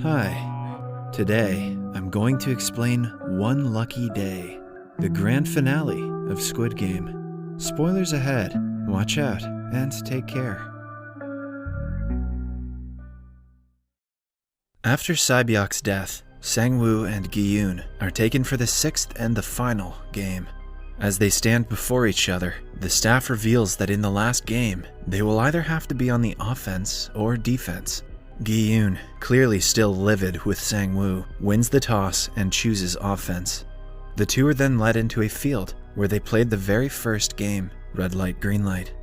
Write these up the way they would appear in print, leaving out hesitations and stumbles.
Hi. Today, I'm going to explain One Lucky Day, the grand finale of Squid Game. Spoilers ahead. Watch out and take care. After Sae-byok's death, Sang-woo and Gi-yoon are taken for the sixth and the final game. As they stand before each other, the staff reveals that in the last game, they will either have to be on the offense or defense. Gi-yoon, clearly still livid with Sang-woo, wins the toss and chooses offense. The two are then led into a field where they played the very first game, red light, green light.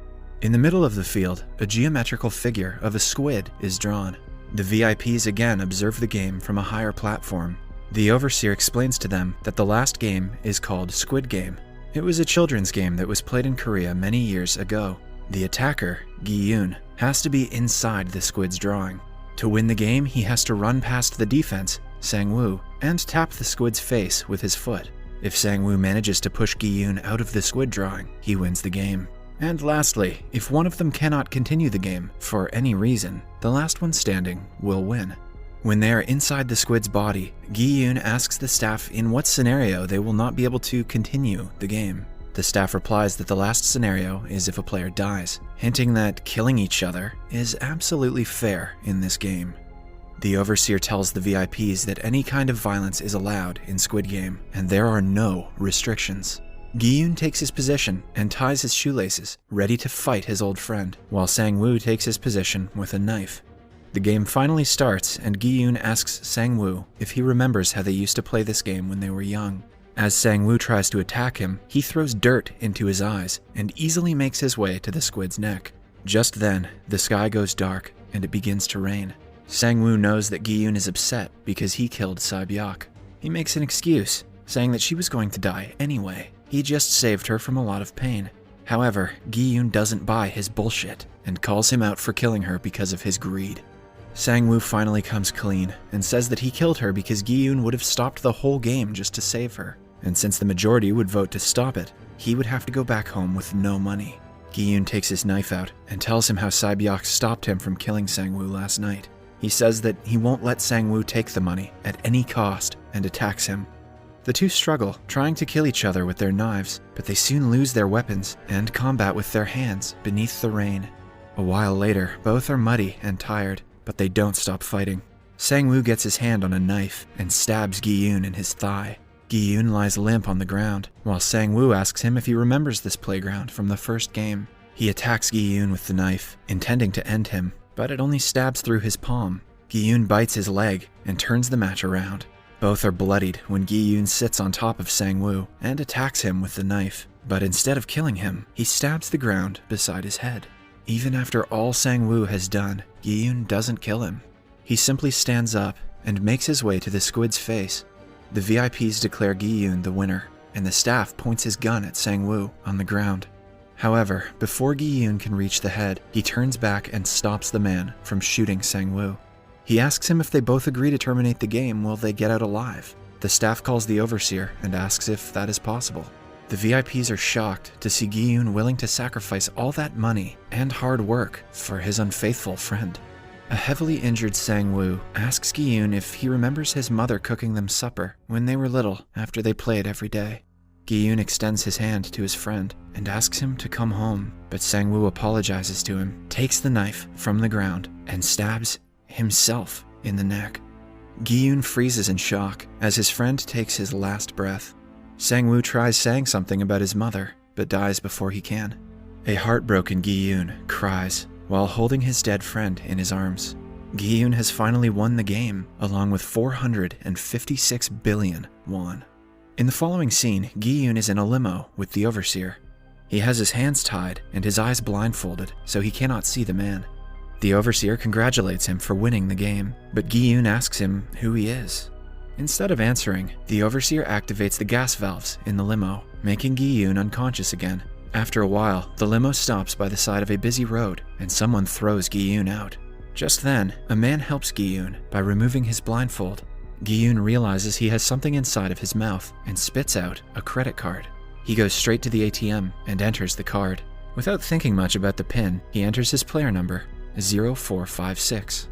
In the middle of the field, a geometrical figure of a squid is drawn. The VIPs again observe the game from a higher platform. The overseer explains to them that the last game is called Squid Game. It was a children's game that was played in Korea many years ago. The attacker, Gi-yoon, has to be inside the squid's drawing. To win the game, he has to run past the defense, Sang-woo, and tap the squid's face with his foot. If Sang-woo manages to push Gi-yoon out of the squid drawing, he wins the game. And lastly, if one of them cannot continue the game for any reason, the last one standing will win. When they are inside the squid's body, Gi-yoon asks the staff in what scenario they will not be able to continue the game. The staff replies that the last scenario is if a player dies, hinting that killing each other is absolutely fair in this game. The overseer tells the VIPs that any kind of violence is allowed in Squid Game, and there are no restrictions. Gi-yoon takes his position and ties his shoelaces, ready to fight his old friend, while Sang-woo takes his position with a knife. The game finally starts, and Gi-yoon asks Sang-woo if he remembers how they used to play this game when they were young. As Sang-woo tries to attack him, he throws dirt into his eyes and easily makes his way to the squid's neck. Just then, the sky goes dark and it begins to rain. Sang-woo knows that Gi-yoon is upset because he killed Sae-byok. He makes an excuse, saying that she was going to die anyway. He just saved her from a lot of pain. However, Gi-yoon doesn't buy his bullshit and calls him out for killing her because of his greed. Sang-woo finally comes clean and says that he killed her because Gi-yoon would have stopped the whole game just to save her. And since the majority would vote to stop it, he would have to go back home with no money. Gi-yoon takes his knife out and tells him how Sae-byok stopped him from killing Sang-woo last night. He says that he won't let Sang-woo take the money at any cost and attacks him. The two struggle, trying to kill each other with their knives, but they soon lose their weapons and combat with their hands beneath the rain. A while later, both are muddy and tired, but they don't stop fighting. Sang-woo gets his hand on a knife and stabs Gi-yoon in his thigh. Gi-yoon lies limp on the ground, while Sang-woo asks him if he remembers this playground from the first game. He attacks Gi-yoon with the knife, intending to end him, but it only stabs through his palm. Gi-yoon bites his leg and turns the match around. Both are bloodied when Gi-yoon sits on top of Sang-woo and attacks him with the knife, but instead of killing him, he stabs the ground beside his head. Even after all Sang-woo has done, Gi-yoon doesn't kill him. He simply stands up and makes his way to the squid's face. The VIPs declare Gi-yoon the winner, and the staff points his gun at Sang-woo on the ground. However, before Gi-yoon can reach the head, he turns back and stops the man from shooting Sang-woo. He asks him if they both agree to terminate the game, will they get out alive? The staff calls the overseer and asks if that is possible. The VIPs are shocked to see Gi-yoon willing to sacrifice all that money and hard work for his unfaithful friend. A heavily injured Sang-woo asks Gi-yoon if he remembers his mother cooking them supper when they were little after they played every day. Gi-yoon extends his hand to his friend and asks him to come home, but Sang-woo apologizes to him, takes the knife from the ground, and stabs himself in the neck. Gi-yoon freezes in shock as his friend takes his last breath. Sang-woo tries saying something about his mother, but dies before he can. A heartbroken Gi-yoon cries while holding his dead friend in his arms. Gi-yoon has finally won the game, along with 456 billion won. In the following scene, Gi-yoon is in a limo with the overseer. He has his hands tied and his eyes blindfolded, so he cannot see the man. The overseer congratulates him for winning the game, but Gi-yoon asks him who he is. Instead of answering, the overseer activates the gas valves in the limo, making Gi-yoon unconscious again. After a while, the limo stops by the side of a busy road, and someone throws Gi-yoon out. Just then, a man helps Gi-yoon by removing his blindfold. Gi-yoon realizes he has something inside of his mouth and spits out a credit card. He goes straight to the ATM and enters the card. Without thinking much about the PIN, he enters his player number, 0456.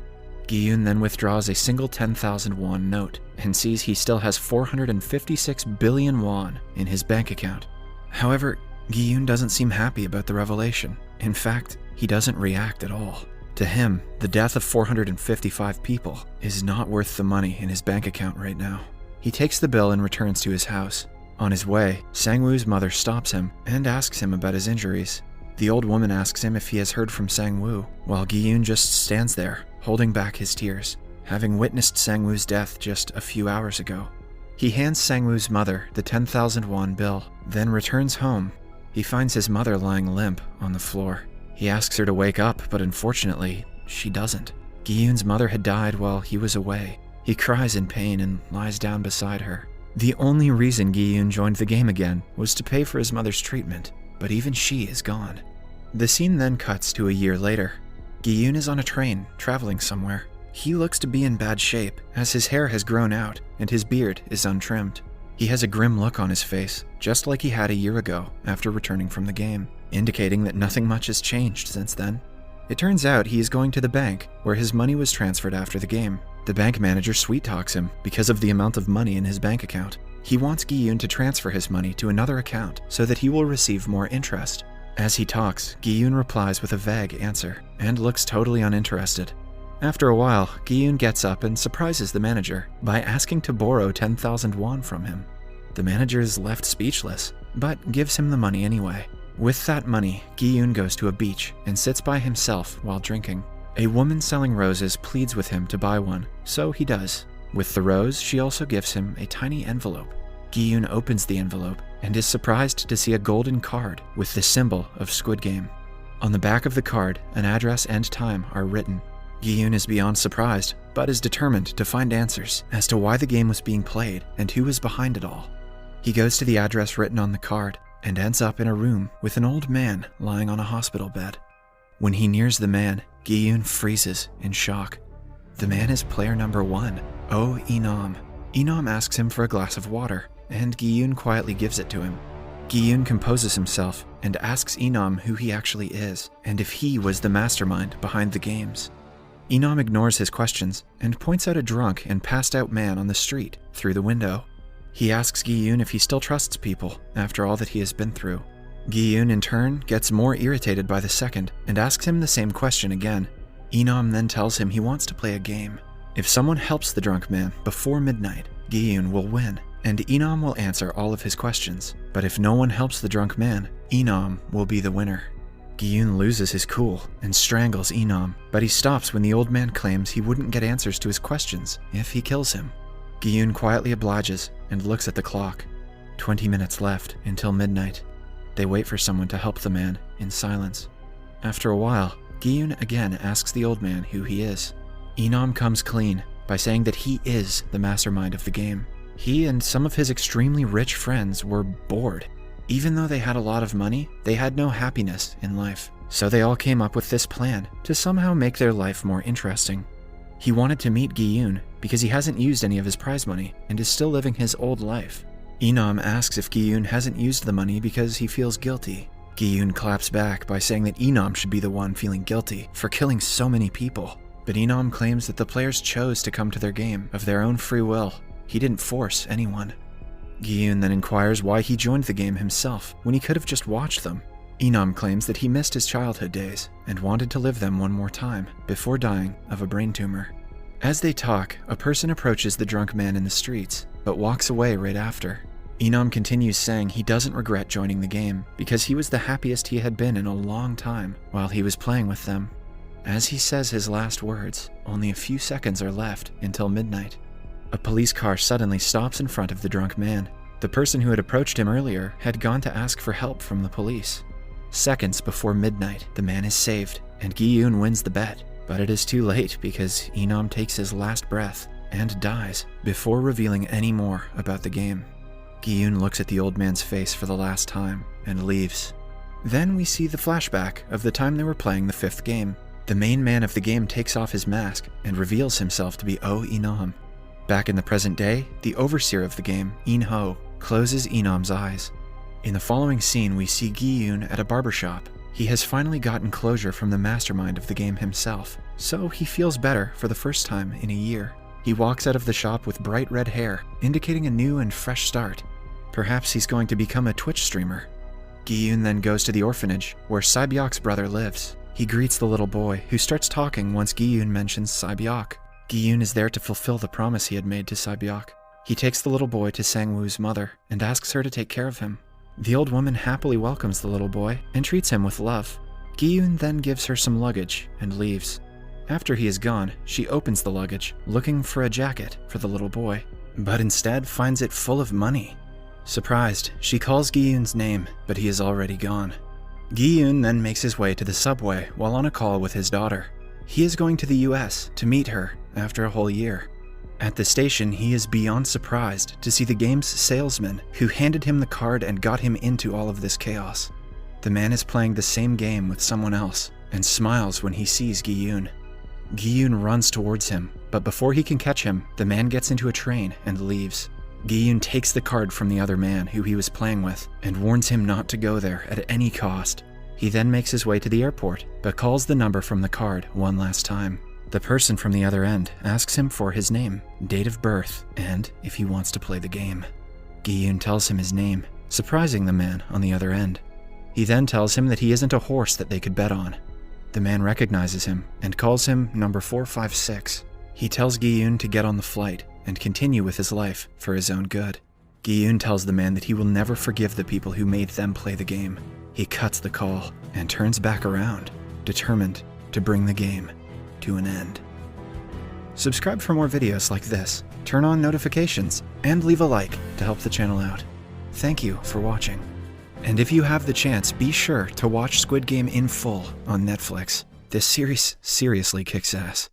Gi-yoon then withdraws a single 10,000 won note and sees he still has 456 billion won in his bank account. However, Gi-yoon doesn't seem happy about the revelation. In fact, he doesn't react at all. To him, the death of 455 people is not worth the money in his bank account right now. He takes the bill and returns to his house. On his way, Sang-woo's mother stops him and asks him about his injuries. The old woman asks him if he has heard from Sang-woo, while Gi-yoon just stands there, holding back his tears, having witnessed Sang-woo's death just a few hours ago. He hands Sang-woo's mother the 10,000 won bill, then returns home. He finds his mother lying limp on the floor. He asks her to wake up, but unfortunately, she doesn't. Gi-yoon's mother had died while he was away. He cries in pain and lies down beside her. The only reason Gi-yoon joined the game again was to pay for his mother's treatment, but even she is gone. The scene then cuts to a year later. Gi-yoon is on a train, traveling somewhere. He looks to be in bad shape, as his hair has grown out and his beard is untrimmed. He has a grim look on his face, just like he had a year ago after returning from the game, indicating that nothing much has changed since then. It turns out he is going to the bank, where his money was transferred after the game. The bank manager sweet-talks him because of the amount of money in his bank account. He wants Gi-yoon to transfer his money to another account so that he will receive more interest. As he talks, Gi-yoon replies with a vague answer and looks totally uninterested. After a while, Gi-yoon gets up and surprises the manager by asking to borrow 10,000 won from him. The manager is left speechless, but gives him the money anyway. With that money, Gi-yoon goes to a beach and sits by himself while drinking. A woman selling roses pleads with him to buy one, so he does. With the rose, she also gives him a tiny envelope. Gi-yoon opens the envelope and is surprised to see a golden card with the symbol of Squid Game. On the back of the card, an address and time are written. Gi-yoon is beyond surprised, but is determined to find answers as to why the game was being played and who is behind it all. He goes to the address written on the card and ends up in a room with an old man lying on a hospital bed. When he nears the man, Gi-yoon freezes in shock. The man is player number 1, Oh Inam. Inam asks him for a glass of water, and Gi-yoon quietly gives it to him. Gi-yoon composes himself and asks Inam who he actually is, and if he was the mastermind behind the games. Inam ignores his questions and points out a drunk and passed out man on the street through the window. He asks Gi-yoon if he still trusts people after all that he has been through. Gi-yoon in turn gets more irritated by the second and asks him the same question again. Inam then tells him he wants to play a game. If someone helps the drunk man before midnight, Gi-yoon will win, and Inam will answer all of his questions. But if no one helps the drunk man, Inam will be the winner. Gi-yoon loses his cool and strangles Inam, but he stops when the old man claims he wouldn't get answers to his questions if he kills him. Gi-yoon quietly obliges and looks at the clock. 20 minutes left until midnight. They wait for someone to help the man in silence. After a while, Gi-yoon again asks the old man who he is. Inam comes clean by saying that he is the mastermind of the game. He and some of his extremely rich friends were bored. Even though they had a lot of money, they had no happiness in life. So they all came up with this plan to somehow make their life more interesting. He wanted to meet Gi-yoon because he hasn't used any of his prize money and is still living his old life. Inam asks if Gi-yoon hasn't used the money because he feels guilty. Gi-yoon claps back by saying that Inam should be the one feeling guilty for killing so many people. But Inam claims that the players chose to come to their game of their own free will. He didn't force anyone. Gi-yoon then inquires why he joined the game himself when he could have just watched them. Inam claims that he missed his childhood days and wanted to live them one more time before dying of a brain tumor. As they talk, a person approaches the drunk man in the streets, but walks away right after. Inam continues saying he doesn't regret joining the game because he was the happiest he had been in a long time while he was playing with them. As he says his last words, only a few seconds are left until midnight. A police car suddenly stops in front of the drunk man. The person who had approached him earlier had gone to ask for help from the police. Seconds before midnight, the man is saved, and Gi-yoon wins the bet. But it is too late because Inam takes his last breath and dies before revealing any more about the game. Gi-yoon looks at the old man's face for the last time and leaves. Then we see the flashback of the time they were playing the 5th game. The main man of the game takes off his mask and reveals himself to be Oh Inam. Back in the present day, the overseer of the game, In-ho, closes Inam's eyes. In the following scene, we see Gi-yoon at a barbershop. He has finally gotten closure from the mastermind of the game himself, so he feels better for the first time in a year. He walks out of the shop with bright red hair, indicating a new and fresh start. Perhaps he's going to become a Twitch streamer. Gi-yoon then goes to the orphanage, where Sae-byok's brother lives. He greets the little boy, who starts talking once Gi-yoon mentions Sae-byok. Gi-yoon is there to fulfill the promise he had made to Sae-byok. He takes the little boy to Sang-woo's mother and asks her to take care of him. The old woman happily welcomes the little boy and treats him with love. Gi-yoon then gives her some luggage and leaves. After he is gone, she opens the luggage, looking for a jacket for the little boy, but instead finds it full of money. Surprised, she calls Gi-yoon's name, but he is already gone. Gi-yoon then makes his way to the subway while on a call with his daughter. He is going to the US to meet her after a whole year. At the station, he is beyond surprised to see the game's salesman who handed him the card and got him into all of this chaos. The man is playing the same game with someone else and smiles when he sees Gi-yoon. Gi-yoon runs towards him, but before he can catch him, the man gets into a train and leaves. Gi-yoon takes the card from the other man who he was playing with and warns him not to go there at any cost. He then makes his way to the airport, but calls the number from the card one last time. The person from the other end asks him for his name, date of birth, and if he wants to play the game. Gi-yoon tells him his name, surprising the man on the other end. He then tells him that he isn't a horse that they could bet on. The man recognizes him and calls him number 456. He tells Gi-yoon to get on the flight and continue with his life for his own good. Gi-yoon tells the man that he will never forgive the people who made them play the game. He cuts the call and turns back around, determined to bring the game to an end. Subscribe for more videos like this, turn on notifications, and leave a like to help the channel out. Thank you for watching. And if you have the chance, be sure to watch Squid Game in full on Netflix. This series seriously kicks ass.